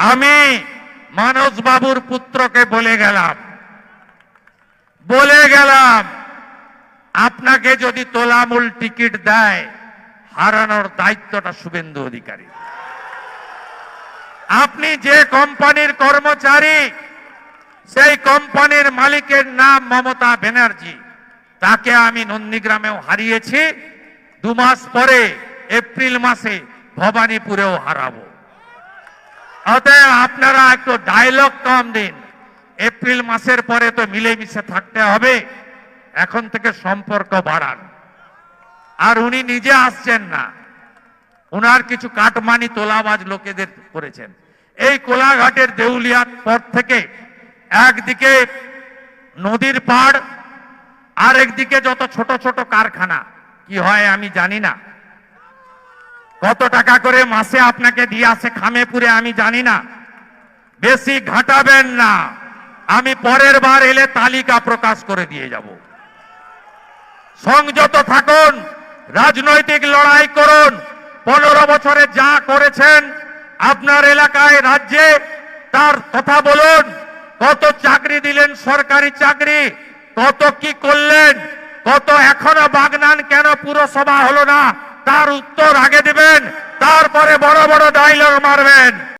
আমি মানস বাবুর পুত্রকে বলে গেলাম আপনাকে যদি তোলামূল টিকিট দেয়, হারানোর দায়িত্বটা শুভেন্দু অধিকারী। আপনি যে কোম্পানির কর্মচারী, সেই কোম্পানির মালিকের নাম মমতা ব্যানার্জি। তাকে আমি নন্দীগ্রামেও হারিয়েছি, 2 মাস পরে এপ্রিল মাসে ভবানীপুরেও হারাবো। অতএব আপনারা একটু ডায়লগ কম দিন। এপ্রিল মাসের পরে তো মিলেমিশে থাকতে হবে, এখন থেকে সম্পর্ক বাড়ান। আর উনি নিজে আসছেন না, উনার কিছু কাটমানি তোলাবাজ লোকেদের করেছেন। এই কোলাঘাটের দেউলিয়ার পর থেকে একদিকে নদীর পাড়, আর একদিকে যত ছোট ছোট কারখানা কি হয় আমি জানি না, কত টাকা করে মাসে আপনাকে দিয়ে আসে খামেপুরে আমি জানি না। বেশি ঘাটাবেন না, আমি পরের বার এলে তালিকা প্রকাশ করে দিয়ে যাব। সংযত থাকুন, রাজনৈতিক লড়াই করুন। 15 বছরে যা করেছেন আপনার এলাকায়, রাজ্যে, তার কথা বলুন। কত চাকরি দিলেন, সরকারি চাকরি, কত কি করলেন, কত এখনো বাগনান কেন পুরসভা হলো না, তার উত্তর আগে দিবেন, তারপরে বড় বড় ডায়লগ মারবেন।